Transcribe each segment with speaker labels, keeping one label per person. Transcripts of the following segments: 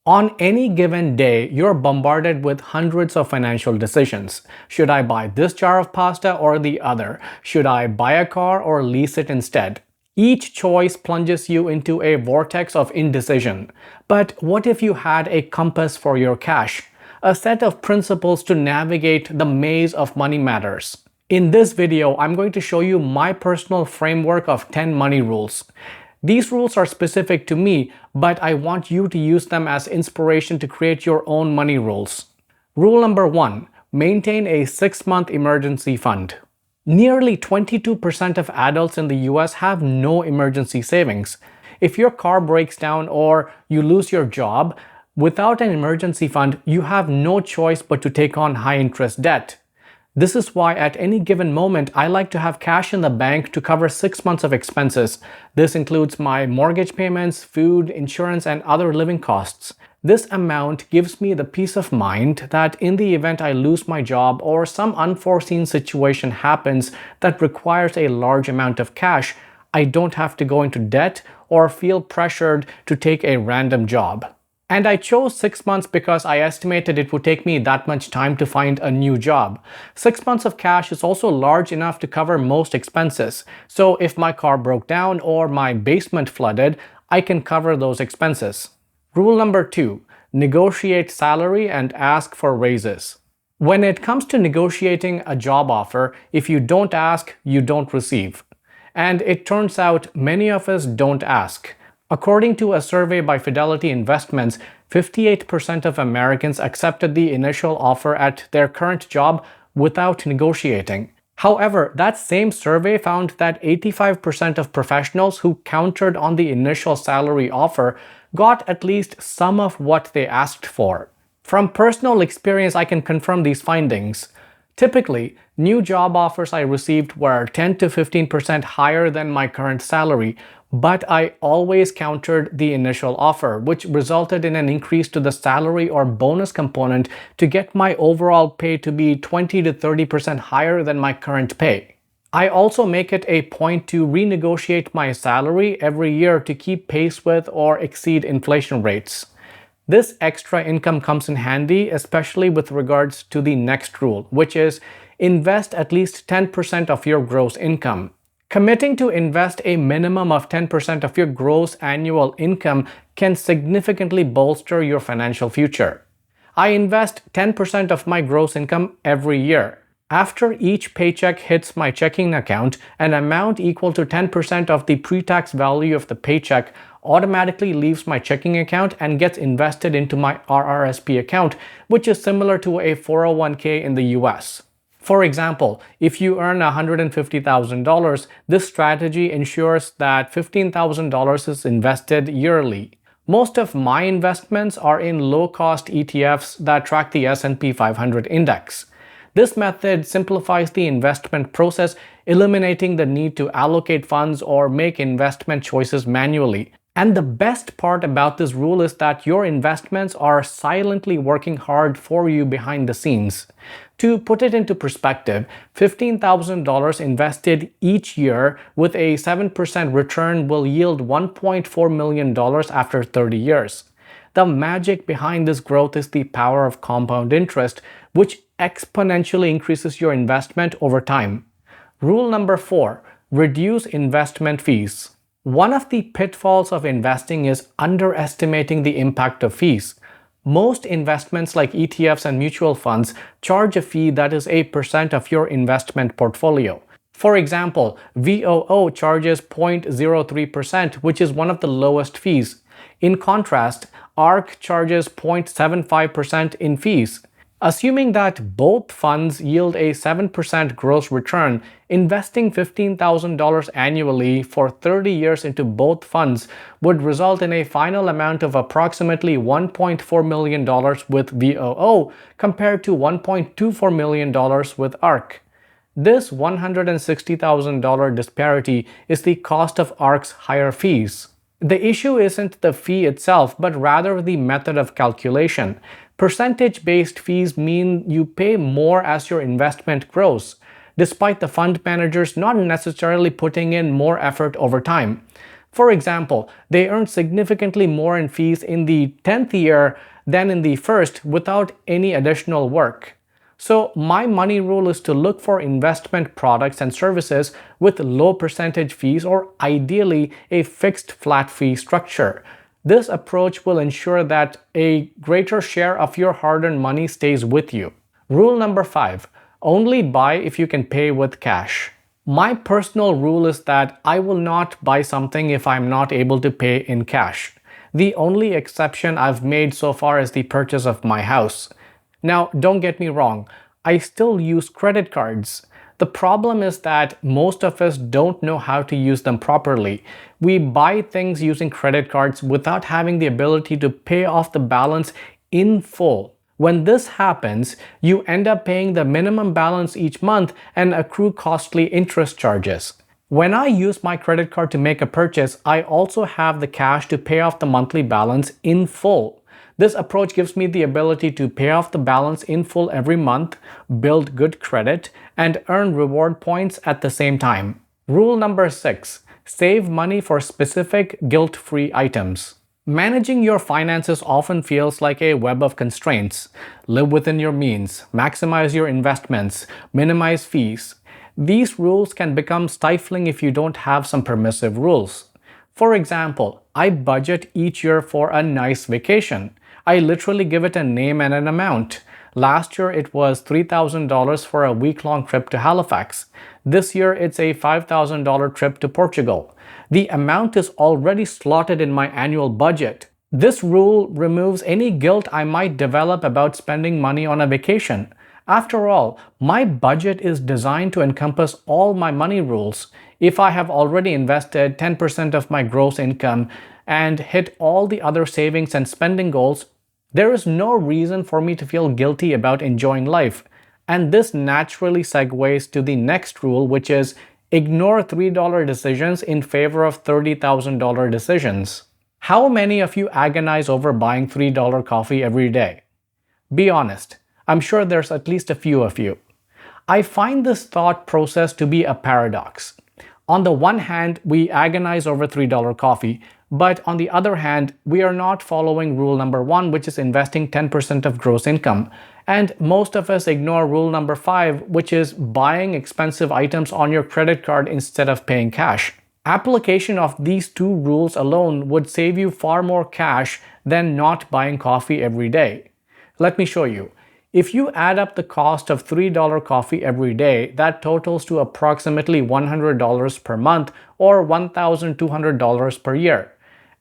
Speaker 1: On any given day, you're bombarded with hundreds of financial decisions. Should I buy this jar of pasta or the other? Should I buy a car or lease it instead? Each choice plunges you into a vortex of indecision. But what if you had a compass for your cash? A set of principles to navigate the maze of money matters. In this video, I'm going to show you my personal framework of 10 money rules. These rules are specific to me, but I want you to use them as inspiration to create your own money rules. Rule number 1. Maintain a 6-month emergency fund. Nearly 22% of adults in the US have no emergency savings. If your car breaks down or you lose your job, without an emergency fund, you have no choice but to take on high-interest debt. This is why at any given moment, I like to have cash in the bank to cover 6 months of expenses. This includes my mortgage payments, food, insurance, and other living costs. This amount gives me the peace of mind that in the event I lose my job or some unforeseen situation happens that requires a large amount of cash, I don't have to go into debt or feel pressured to take a random job. And I chose 6 months because I estimated it would take me that much time to find a new job. 6 months of cash is also large enough to cover most expenses. So if my car broke down or my basement flooded, I can cover those expenses. Rule number 2. Negotiate salary and ask for raises. When it comes to negotiating a job offer, if you don't ask, you don't receive. And it turns out many of us don't ask. According to a survey by Fidelity Investments, 58% of Americans accepted the initial offer at their current job without negotiating. However, that same survey found that 85% of professionals who countered on the initial salary offer got at least some of what they asked for. From personal experience, I can confirm these findings. Typically, new job offers I received were 10 to 15% higher than my current salary, but I always countered the initial offer, which resulted in an increase to the salary or bonus component to get my overall pay to be 20 to 30% higher than my current pay. I also make it a point to renegotiate my salary every year to keep pace with or exceed inflation rates. This extra income comes in handy, especially with regards to the next rule, which is invest at least 10% of your gross income. Committing to invest a minimum of 10% of your gross annual income can significantly bolster your financial future. I invest 10% of my gross income every year. After each paycheck hits my checking account, an amount equal to 10% of the pre-tax value of the paycheck automatically leaves my checking account and gets invested into my RRSP account, which is similar to a 401k in the US. For example, if you earn $150,000, this strategy ensures that $15,000 is invested yearly. Most of my investments are in low-cost ETFs that track the S&P 500 index. This method simplifies the investment process, eliminating the need to allocate funds or make investment choices manually. And the best part about this rule is that your investments are silently working hard for you behind the scenes. To put it into perspective, $15,000 invested each year with a 7% return will yield $1.4 million after 30 years. The magic behind this growth is the power of compound interest, which exponentially increases your investment over time. Rule number 4. Reduce investment fees. One of the pitfalls of investing is underestimating the impact of fees. Most investments like ETFs and mutual funds charge a fee that is 8% of your investment portfolio. For example, VOO charges 0.03%, which is one of the lowest fees. In contrast, ARK charges 0.75% in fees. Assuming that both funds yield a 7% gross return, investing $15,000 annually for 30 years into both funds would result in a final amount of approximately $1.4 million with VOO compared to $1.24 million with ARK. This $160,000 disparity is the cost of ARK's higher fees. The issue isn't the fee itself, but rather the method of calculation. Percentage-based fees mean you pay more as your investment grows, despite the fund managers not necessarily putting in more effort over time. For example, they earn significantly more in fees in the 10th year than in the first without any additional work. So my money rule is to look for investment products and services with low percentage fees or ideally a fixed flat fee structure. This approach will ensure that a greater share of your hard-earned money stays with you. Rule number 5. Only buy if you can pay with cash. My personal rule is that I will not buy something if I'm not able to pay in cash. The only exception I've made so far is the purchase of my house. Now, don't get me wrong, I still use credit cards. The problem is that most of us don't know how to use them properly. We buy things using credit cards without having the ability to pay off the balance in full. When this happens, you end up paying the minimum balance each month and accrue costly interest charges. When I use my credit card to make a purchase, I also have the cash to pay off the monthly balance in full. This approach gives me the ability to pay off the balance in full every month, build good credit, and earn reward points at the same time. Rule number 6. Save money for specific guilt-free items. Managing your finances often feels like a web of constraints. Live within your means, maximize your investments, minimize fees. These rules can become stifling if you don't have some permissive rules. For example, I budget each year for a nice vacation. I literally give it a name and an amount. Last year it was $3,000 for a week-long trip to Halifax. This year it's a $5,000 trip to Portugal. The amount is already slotted in my annual budget. This rule removes any guilt I might develop about spending money on a vacation. After all, my budget is designed to encompass all my money rules. If I have already invested 10% of my gross income and hit all the other savings and spending goals, there is no reason for me to feel guilty about enjoying life. And this naturally segues to the next rule, which is ignore $3 decisions in favor of $30,000 decisions. How many of you agonize over buying $3 coffee every day? Be honest. I'm sure there's at least a few of you. I find this thought process to be a paradox. On the one hand, we agonize over $3 coffee, but on the other hand, we are not following rule number 1, which is investing 10% of gross income. And most of us ignore rule number 5, which is buying expensive items on your credit card instead of paying cash. Application of these two rules alone would save you far more cash than not buying coffee every day. Let me show you. If you add up the cost of $3 coffee every day, that totals to approximately $100 per month or $1,200 per year.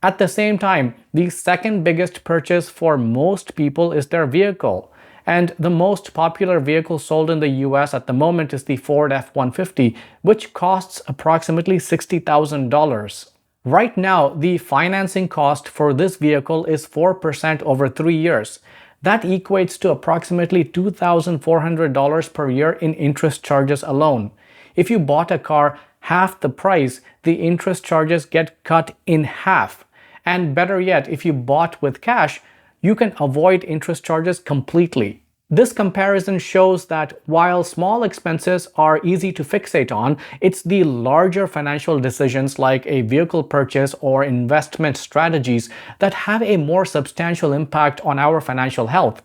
Speaker 1: At the same time, the second biggest purchase for most people is their vehicle. And the most popular vehicle sold in the US at the moment is the Ford F-150, which costs approximately $60,000. Right now, the financing cost for this vehicle is 4% over 3 years. That equates to approximately $2,400 per year in interest charges alone. If you bought a car half the price, the interest charges get cut in half. And better yet, if you bought with cash, you can avoid interest charges completely. This comparison shows that while small expenses are easy to fixate on, it's the larger financial decisions like a vehicle purchase or investment strategies that have a more substantial impact on our financial health.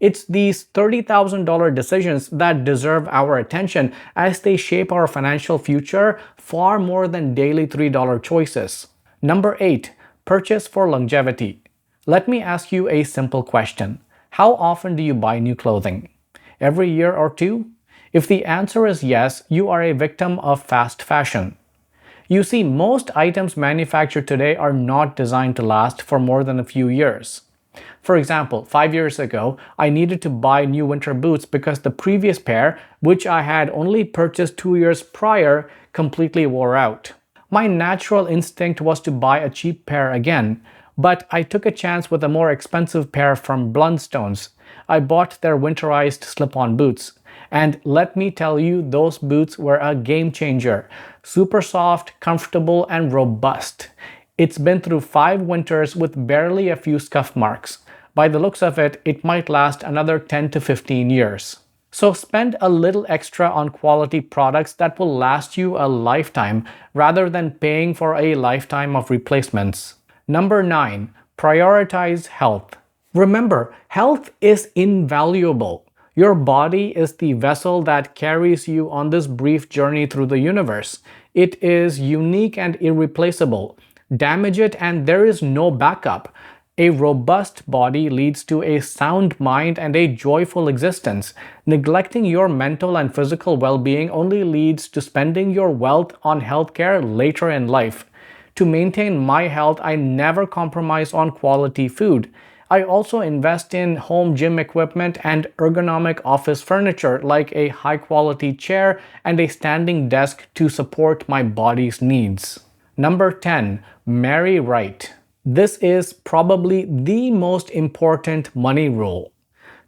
Speaker 1: It's these $30,000 decisions that deserve our attention as they shape our financial future far more than daily $3 choices. Number 8. Purchase for longevity. Let me ask you a simple question. How often do you buy new clothing? Every year or two? If the answer is yes, you are a victim of fast fashion. You see, most items manufactured today are not designed to last for more than a few years. For example, 5 years ago, I needed to buy new winter boots because the previous pair, which I had only purchased 2 years prior, completely wore out. My natural instinct was to buy a cheap pair again, but I took a chance with a more expensive pair from Blundstones. I bought their winterized slip-on boots. And let me tell you, those boots were a game changer. Super soft, comfortable, and robust. It's been through 5 winters with barely a few scuff marks. By the looks of it, it might last another 10 to 15 years. So spend a little extra on quality products that will last you a lifetime rather than paying for a lifetime of replacements. Number 9. Prioritize health. Remember, health is invaluable. Your body is the vessel that carries you on this brief journey through the universe. It is unique and irreplaceable. Damage it and there is no backup. A robust body leads to a sound mind and a joyful existence. Neglecting your mental and physical well-being only leads to spending your wealth on healthcare later in life. To maintain my health, I never compromise on quality food. I also invest in home gym equipment and ergonomic office furniture like a high-quality chair and a standing desk to support my body's needs. Number 10. Marry right. This is probably the most important money rule.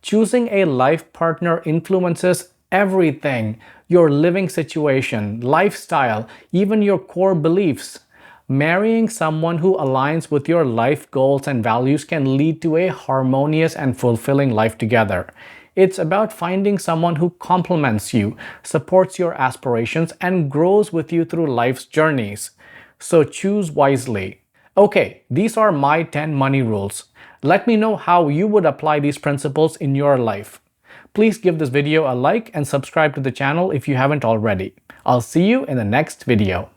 Speaker 1: Choosing a life partner influences everything: your living situation, lifestyle, even your core beliefs. Marrying someone who aligns with your life goals and values can lead to a harmonious and fulfilling life together. It's about finding someone who complements you, supports your aspirations, and grows with you through life's journeys. So choose wisely. Okay, these are my 10 money rules. Let me know how you would apply these principles in your life. Please give this video a like and subscribe to the channel if you haven't already. I'll see you in the next video.